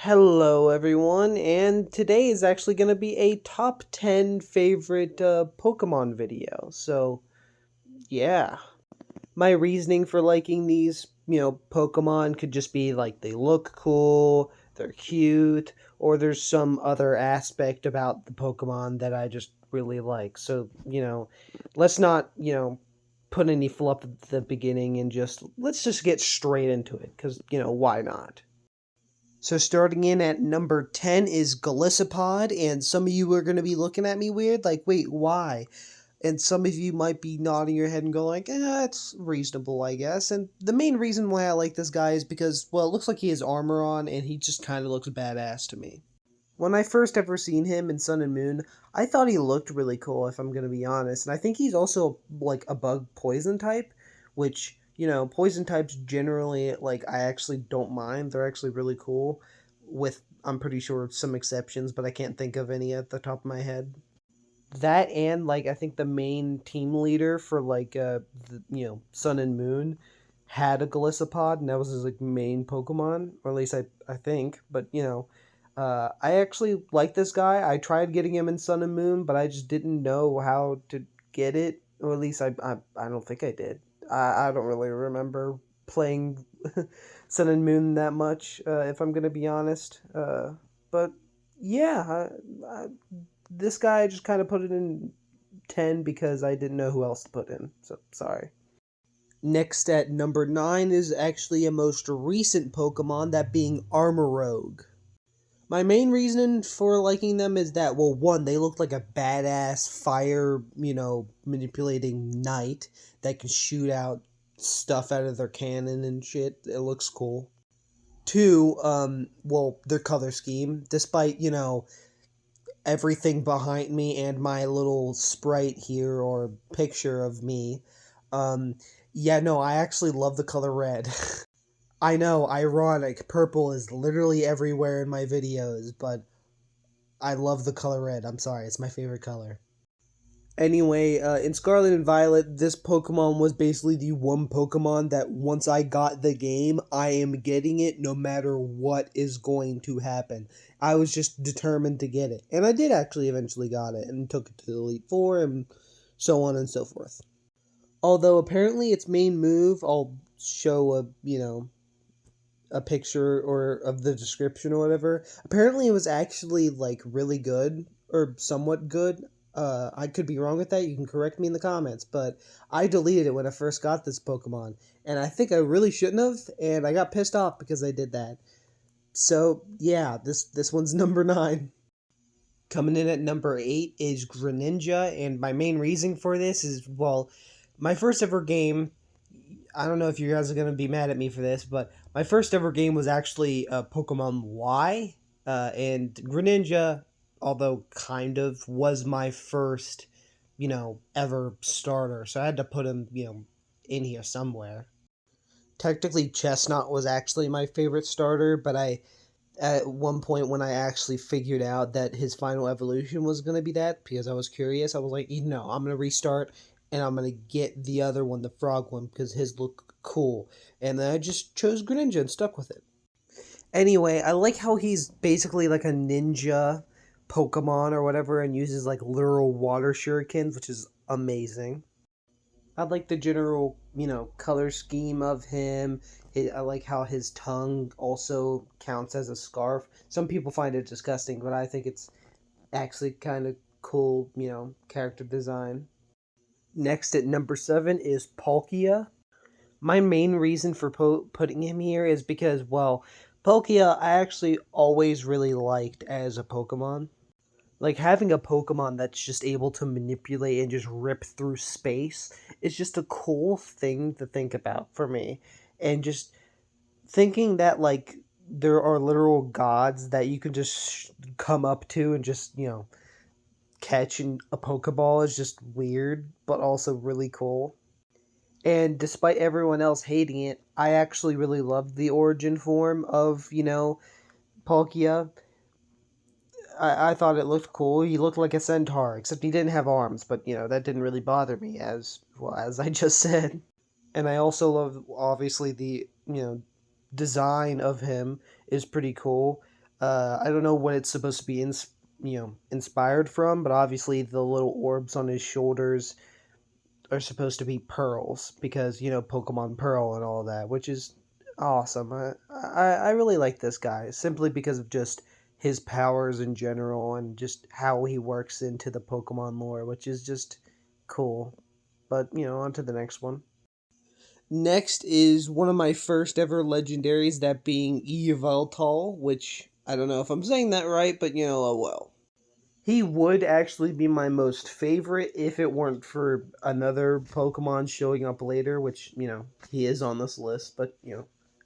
Hello, everyone, and today is actually going to be a top 10 favorite Pokemon video. Yeah. My reasoning for liking these, Pokemon could just be like they look cool, they're cute, or there's some other aspect about the Pokemon that I just really like. Let's not, put any fluff at the beginning and let's just get straight into it, because, why not? So starting in at number 10 is Golisopod, and some of you are going to be looking at me weird, like, wait, why? And some of you might be nodding your head and go like, it's reasonable, I guess. And the main reason why I like this guy is because, well, it looks like he has armor on, and he just kind of looks badass to me. When I first ever seen him in Sun and Moon, I thought he looked really cool, if I'm gonna be honest. And I think he's also like a bug poison type, which, poison types generally, like, I actually don't mind. They're actually really cool, with, I'm pretty sure, some exceptions, but I can't think of any at the top of my head. That and, like, I think the main team leader for, like, Sun and Moon had a Golisopod, and that was his, like, main Pokemon, or at least I think. But, I actually like this guy. I tried getting him in Sun and Moon, but I just didn't know how to get it, or at least I don't think I did. I don't really remember playing Sun and Moon that much, if I'm gonna be honest. But yeah, this guy just kind of put it in 10 because I didn't know who else to put in. So sorry. Next at number 9 is actually a most recent Pokemon, that being Armorogue. My main reason for liking them is that, well, one, they look like a badass fire, manipulating knight that can shoot out stuff out of their cannon and shit. It looks cool. Two, well, their color scheme, despite, everything behind me and my little sprite here or picture of me. Um, yeah, no, I actually love the color red. I know, ironic. Purple is literally everywhere in my videos, but I love the color red. I'm sorry, it's my favorite color. Anyway, in Scarlet and Violet, this Pokemon was basically the one Pokemon that once I got the game, I am getting it no matter what is going to happen. I was just determined to get it. And I did actually eventually got it and took it to the Elite Four and so on and so forth. Although apparently its main move, I'll show a picture or of the description or whatever. Apparently it was actually like really good or somewhat good. I could be wrong with that. You can correct me in the comments, but I deleted it when I first got this Pokemon, and I think I really shouldn't have, and I got pissed off because I did that. So yeah, this one's number 9. Coming in at number 8 is Greninja, and my main reason for this is, well, my first ever game. I don't know if you guys are gonna be mad at me for this, but my first ever game was actually Pokemon Y, and Greninja, although kind of, was my first, ever starter. So I had to put him, in here somewhere. Technically, Chestnut was actually my favorite starter, but I at one point when I actually figured out that his final evolution was going to be that, because I was curious, I was like, no, I'm going to restart and I'm going to get the other one, the frog one, because his looked cool. And then I just chose Greninja and stuck with it. Anyway, I like how he's basically like a ninja Pokemon or whatever and uses like literal water shurikens, which is amazing. I like the general, color scheme of him. I like how his tongue also counts as a scarf. Some people find it disgusting, but I think it's actually kind of cool, character design. Next at number 7 is Palkia. My main reason for putting him here is because, well, Palkia I actually always really liked as a Pokemon. Like, having a Pokemon that's just able to manipulate and just rip through space is just a cool thing to think about for me. And just thinking that, like, there are literal gods that you can just come up to and just, catch in a Pokeball is just weird, but also really cool. And despite everyone else hating it, I actually really loved the origin form of, Palkia. I thought it looked cool. He looked like a centaur, except he didn't have arms, but that didn't really bother me, as well as I just said. And I also love, obviously, the design of him is pretty cool. I don't know what it's supposed to be inspired from, but obviously the little orbs on his shoulders are supposed to be pearls because Pokemon Pearl and all that, which is awesome. I really like this guy simply because of just his powers in general and just how he works into the Pokemon lore, which is just cool. But on to the next one. Next is one of my first ever legendaries, that being Yveltal, which I don't know if I'm saying that right, but oh well. He would actually be my most favorite if it weren't for another Pokemon showing up later, which, he is on this list, but,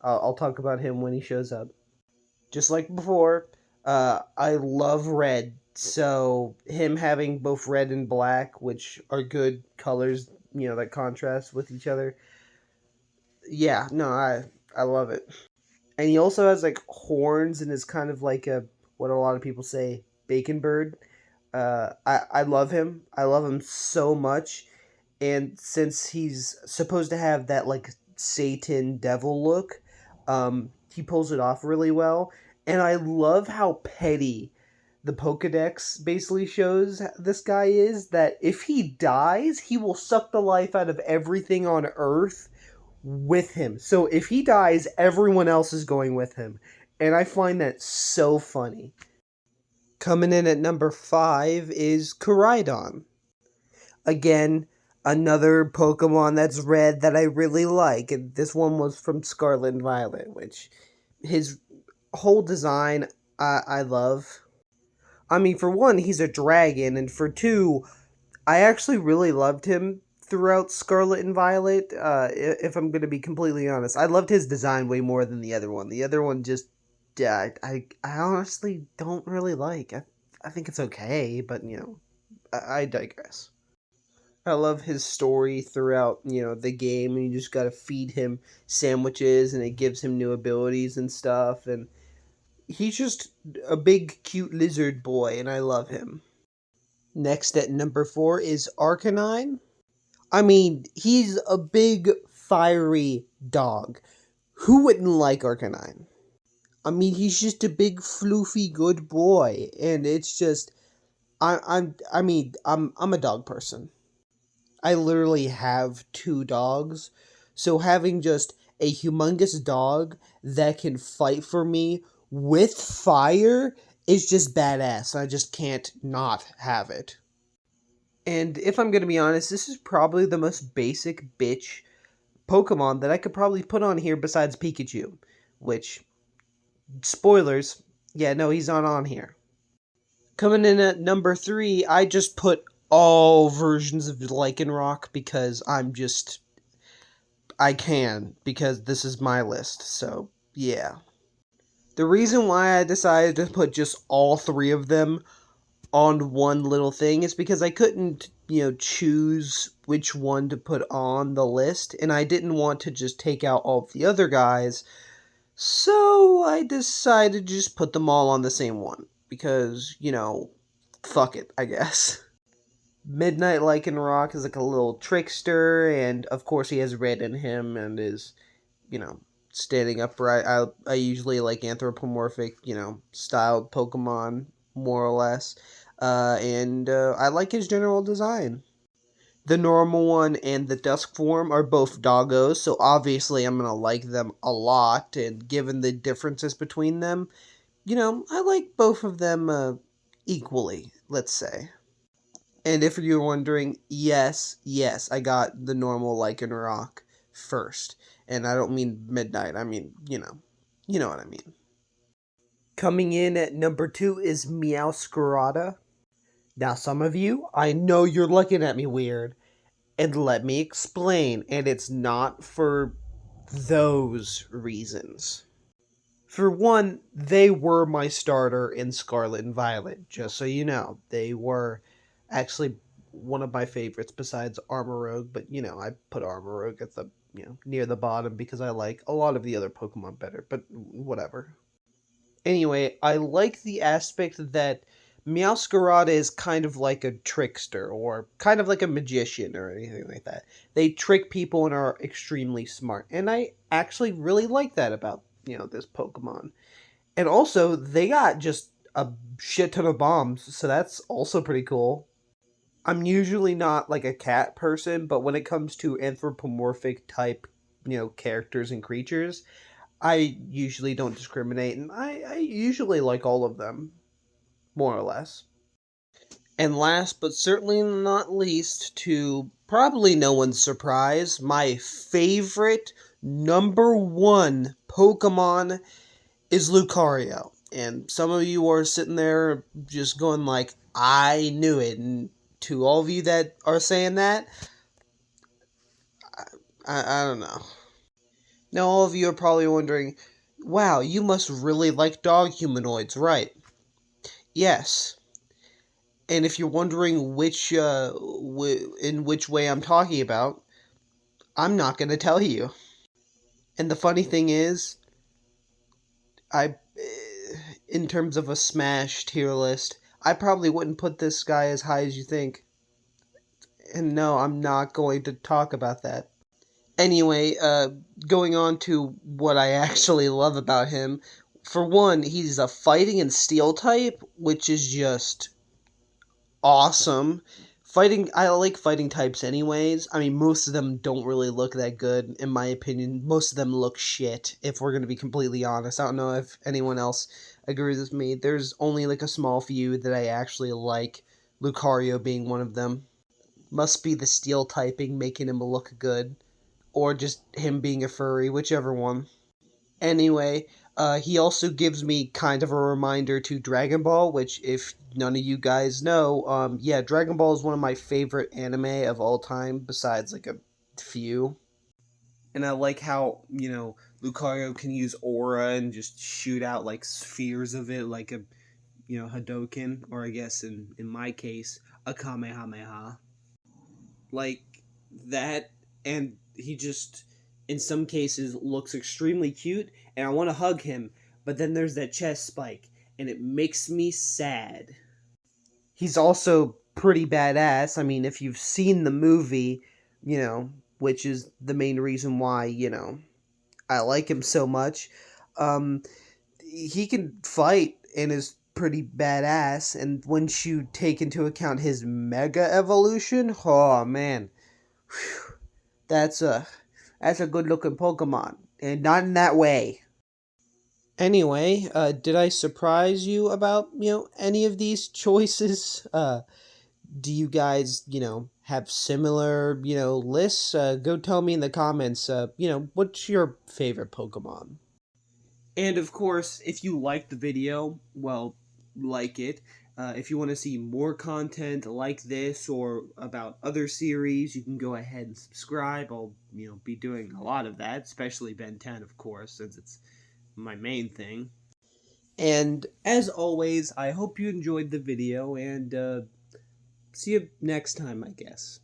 I'll talk about him when he shows up. Just like before, I love red, so him having both red and black, which are good colors, that contrast with each other. Yeah, no, I love it. And he also has like horns and is kind of like a what a lot of people say bacon bird. I love him. I love him so much. And since he's supposed to have that like Satan devil look, he pulls it off really well. And I love how petty the Pokedex basically shows this guy is, that if he dies, he will suck the life out of everything on Earth with him. So if he dies, everyone else is going with him. And I find that so funny. Coming in at number 5 is Koraidon. Again, another Pokemon that's red that I really like. And this one was from Scarlet and Violet, which his whole design I love. I mean, for one, he's a dragon, and for two, I actually really loved him throughout Scarlet and Violet. If I'm going to be completely honest, I loved his design way more than the other one. The other one just, yeah, I honestly don't really like. I think it's okay, but I digress. I love his story throughout, the game, and you just gotta feed him sandwiches, and it gives him new abilities and stuff, and he's just a big, cute lizard boy, and I love him. Next at number 4 is Arcanine. I mean, he's a big, fiery dog. Who wouldn't like Arcanine? I mean, he's just a big, floofy, good boy, and it's just, I'm a dog person. I literally have 2 dogs, so having just a humongous dog that can fight for me with fire is just badass. I just can't not have it. And if I'm gonna be honest, this is probably the most basic bitch Pokemon that I could probably put on here besides Pikachu. Which, spoilers, yeah, no, he's not on here. Coming in at number 3, I just put all versions of Lycanroc because I can, because this is my list, so yeah. The reason why I decided to put just all 3 of them on one little thing is because I couldn't, choose which one to put on the list, and I didn't want to just take out all of the other guys, so I decided to just put them all on the same one, because, fuck it, I guess. Midnight Lycanroc is like a little trickster, and of course he has red in him and is, you know, standing upright. I usually like anthropomorphic, styled Pokemon, more or less. And I like his general design. The normal one and the dusk form are both doggos, so obviously I'm gonna like them a lot, and given the differences between them, I like both of them equally, let's say. And if you're wondering, yes, I got the normal Lycanroc first. And I don't mean Midnight, I mean, you know what I mean. Coming in at number 2 is Meowscarada. Now, some of you, I know you're looking at me weird, and let me explain, and it's not for those reasons. For one, they were my starter in Scarlet and Violet, just so you know. They were actually one of my favorites besides Armorogue, but I put Armorogue at the near the bottom because I like a lot of the other Pokemon better, but whatever. Anyway, I like the aspect that Meowscarada is kind of like a trickster or kind of like a magician or anything like that. They trick people and are extremely smart. And I actually really like that about, this Pokemon. And also, they got just a shit ton of bombs, so that's also pretty cool. I'm usually not like a cat person, but when it comes to anthropomorphic type, characters and creatures, I usually don't discriminate, and I usually like all of them, more or less. And last but certainly not least, to probably no one's surprise, my favorite number one Pokemon is Lucario. And some of you are sitting there just going like, I knew it. And to all of you that are saying that, I don't know. Now all of you are probably wondering, wow, you must really like dog humanoids, right? Yes. And if you're wondering in which way I'm talking about, I'm not going to tell you. And the funny thing is, in terms of a Smash tier list, I probably wouldn't put this guy as high as you think. And no, I'm not going to talk about that. Anyway, going on to what I actually love about him. For one, he's a fighting and steel type, which is just awesome. I like fighting types anyways. I mean, most of them don't really look that good, in my opinion. Most of them look shit, if we're going to be completely honest. I don't know if anyone else agrees with me. There's only like a small few that I actually like, Lucario being one of them. Must be the steel typing making him look good, or just him being a furry, whichever one. Anyway, he also gives me kind of a reminder to Dragon Ball, which, if none of you guys know, yeah, Dragon Ball is one of my favorite anime of all time, besides like a few. And I like how, Lucario can use aura and just shoot out like spheres of it, like a, Hadoken, or I guess in my case, a Kamehameha. Like that, and he just in some cases looks extremely cute and I want to hug him, but then there's that chest spike and it makes me sad. He's also pretty badass. I mean, if you've seen the movie, which is the main reason why, I like him so much. um he can fight and is pretty badass, and once you take into account his mega evolution, oh man, that's a good looking Pokemon, and not in that way. Anyway, did I surprise you about any of these choices? Do you guys have similar lists? Go tell me in the comments. What's your favorite Pokemon? And of course, if you liked the video, well, like it. If you want to see more content like this or about other series, you can go ahead and subscribe. I'll, be doing a lot of that, especially Ben 10, of course, since it's my main thing. And as always, I hope you enjoyed the video, and see you next time, I guess.